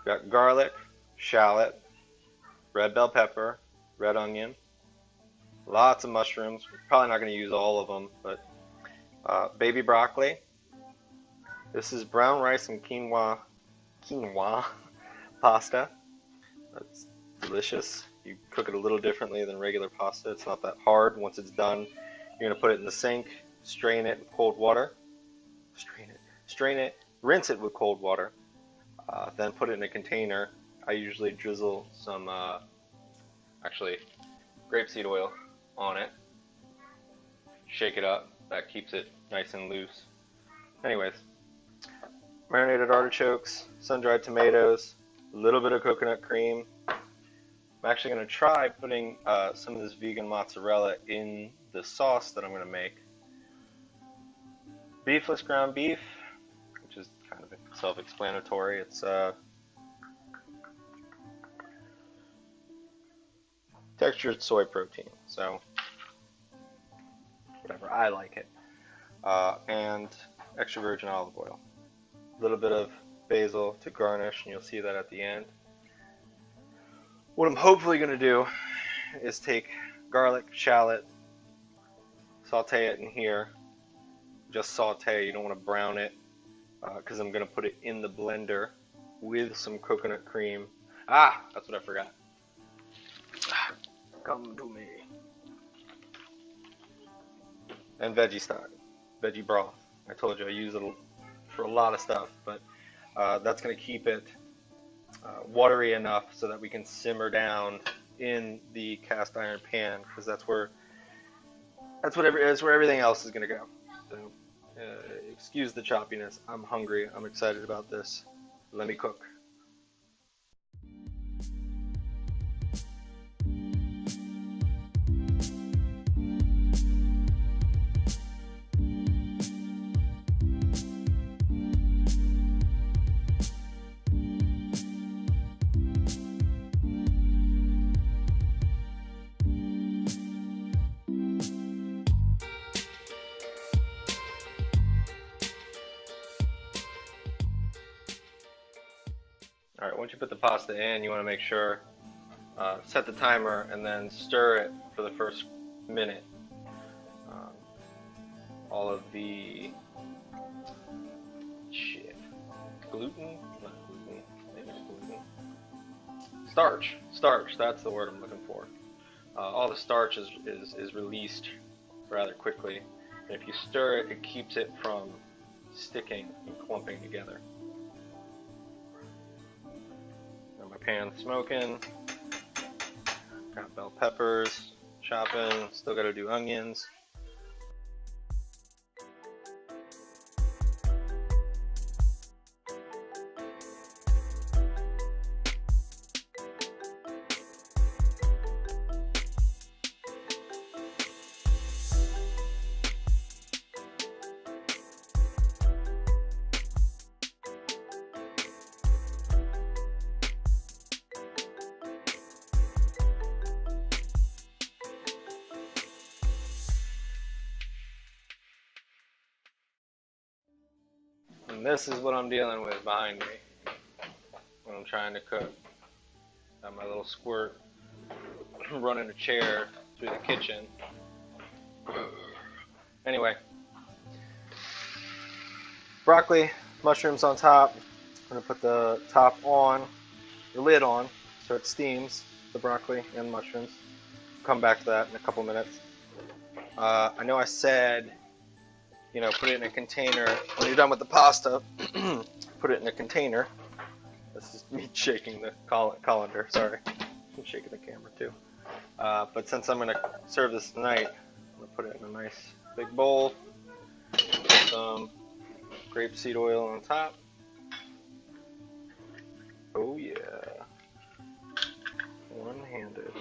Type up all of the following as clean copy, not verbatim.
Got garlic, shallot, red bell pepper, red onion, lots of mushrooms. We're probably not going to use all of them, but baby broccoli. This is brown rice and quinoa pasta. That's delicious. You cook it a little differently than regular pasta. It's not that hard. Once it's done, you're going to put it in the sink, strain it with cold water. Strain it, rinse it with cold water. Then put it in a container. I usually drizzle some, actually, grapeseed oil on it. Shake it up. That keeps it nice and loose. Anyways, marinated artichokes, sun-dried tomatoes, a little bit of coconut cream. I'm actually going to try putting some of this vegan mozzarella in the sauce that I'm going to make. Beefless ground beef, which is kind of self-explanatory. It's textured soy protein, so whatever, I like it. And extra virgin olive oil. A little bit of basil to garnish, and you'll see that at the end. What I'm hopefully going to do is take garlic, shallot, saute it in here. Just saute, you don't want to brown it, because I'm going to put it in the blender with some coconut cream. That's what I forgot. Come to me. And veggie stock, veggie broth. I told you I use it for a lot of stuff, but that's going to keep it watery enough so that we can simmer down in the cast iron pan, because that's where everything else is going to go. So excuse the choppiness. I'm hungry. I'm excited about this. Let me cook. Alright, once you put the pasta in, you want to make sure, set the timer and then stir it for the first minute. All of the gluten? Not gluten, maybe it's gluten. Starch, that's the word I'm looking for. All the starch is released rather quickly. And if you stir it, it keeps it from sticking and clumping together. Got my pan smoking. Got bell peppers, chopping. Still got to do onions. And this is what I'm dealing with behind me when I'm trying to cook. Got my little squirt running a chair through the kitchen. Anyway, broccoli, mushrooms on top. I'm going to put the top on, the lid on, so it steams the broccoli and mushrooms. Come back to that in a couple minutes. I know I said, put it in a container. When you're done with the pasta, put it in a container. This is me shaking the colander, sorry. I'm shaking the camera too. But since I'm going to serve this tonight, I'm going to put it in a nice big bowl. Put some grapeseed oil on top. Oh yeah. One-handed.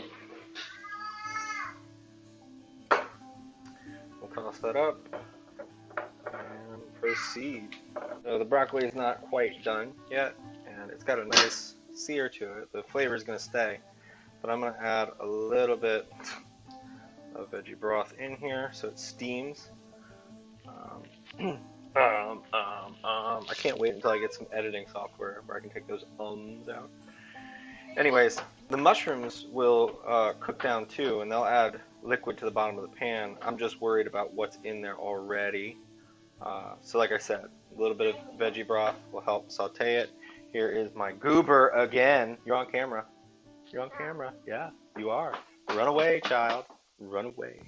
We'll toss that up. And proceed. So the broccoli is not quite done yet, and it's got a nice sear to it. The flavor is going to stay, but I'm going to add a little bit of veggie broth in here so it steams. I can't wait until I get some editing software where I can take those ums out. Anyways, the mushrooms will cook down too, and they'll add liquid to the bottom of the pan. I'm just worried about what's in there already. So like I said, a little bit of veggie broth will help saute it. Here is my goober again. You're on camera. You're on camera. Yeah, you are. Run away, child. Run away.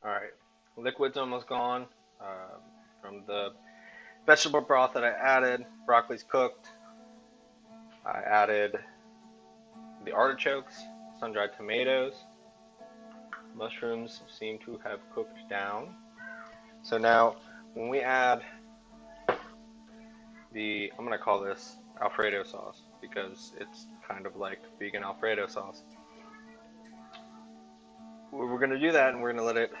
Alright, liquid's almost gone from the vegetable broth that I added. Broccoli's cooked. I added the artichokes, sun-dried tomatoes. Mushrooms seem to have cooked down. So now, when we add the, I'm going to call this Alfredo sauce because it's kind of like vegan Alfredo sauce. We're going to do that and we're going to let it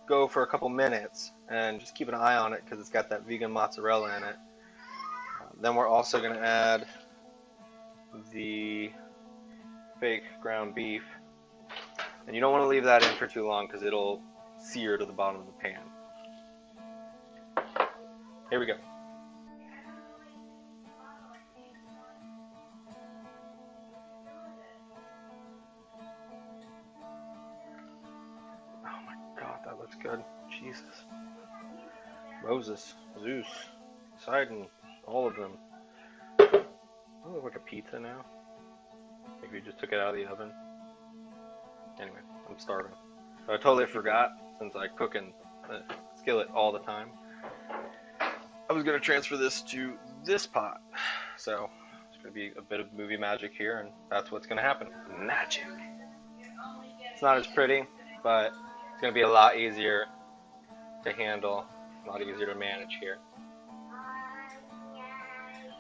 go for a couple minutes and just keep an eye on it because it's got that vegan mozzarella in it. Then we're also going to add the fake ground beef, and you don't want to leave that in for too long because it'll sear to the bottom of the pan. Here we go. That looks good. Jesus. Moses, Zeus, Poseidon, all of them. Does it look like a pizza now? Like we just took it out of the oven. Anyway, I'm starving. I totally forgot, since I cook in the skillet all the time, I was going to transfer this to this pot. So, it's going to be a bit of movie magic here, and that's what's going to happen. Magic! It's not as pretty, but it's going to be a lot easier to handle, a lot easier to manage here.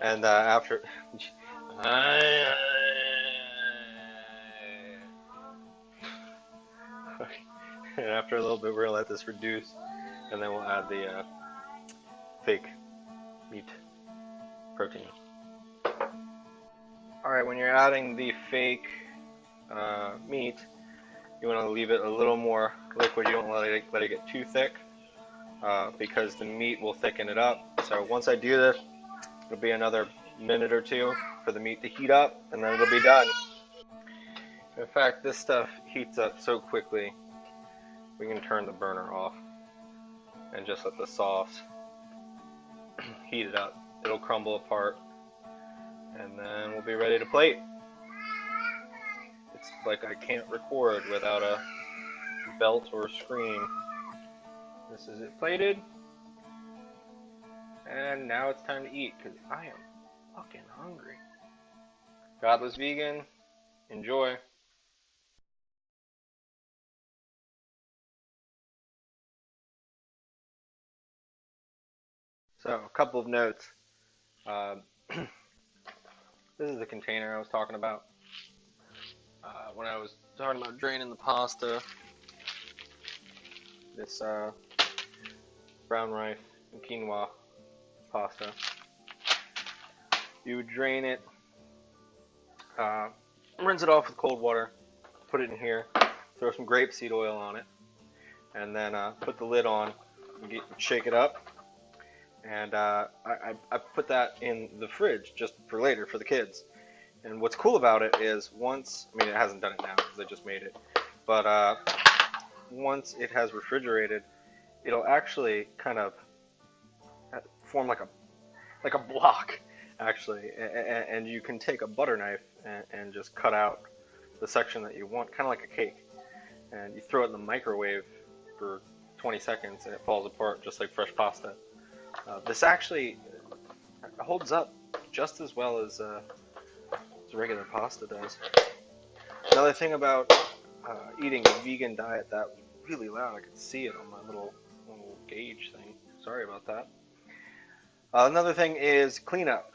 And after and after a little bit, we're going to let this reduce, and then we'll add the fake meat protein. Alright, when you're adding the fake meat, you want to leave it a little more liquid. You don't want to let it get too thick because the meat will thicken it up. So once I do this, it'll be another minute or two for the meat to heat up, and then it'll be done. In fact, this stuff heats up so quickly, we can turn the burner off and just let the sauce heat it up. It'll crumble apart, and then we'll be ready to plate. It's like I can't record without a belt or a screen. This is it plated, and now it's time to eat because I am fucking hungry. Godless vegan, enjoy. So, a couple of notes. This is the container I was talking about. When I was talking about draining the pasta, this brown rice and quinoa pasta, you would drain it, rinse it off with cold water, put it in here, throw some grapeseed oil on it, and then put the lid on, and shake it up. And I put that in the fridge just for later for the kids. And what's cool about it is once, I mean it hasn't done it now because I just made it, but once it has refrigerated, it'll actually kind of form like a block actually, and you can take a butter knife and just cut out the section that you want, kind of like a cake, and you throw it in the microwave for 20 seconds and it falls apart just like fresh pasta. This actually holds up just as well as regular pasta does. Another thing about eating a vegan diet, that was really loud. I could see it on my little gauge thing. Sorry about that. Another thing is cleanup.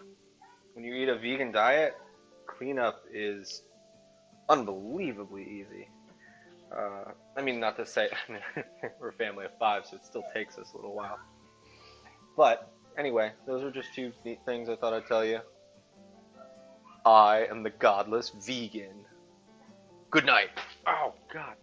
When you eat a vegan diet, cleanup is unbelievably easy. I mean, not to say, we're a family of 5, so it still takes us a little while. But, anyway, those are just 2 neat things I thought I'd tell you. I am the godless vegan. Good night. Oh, God.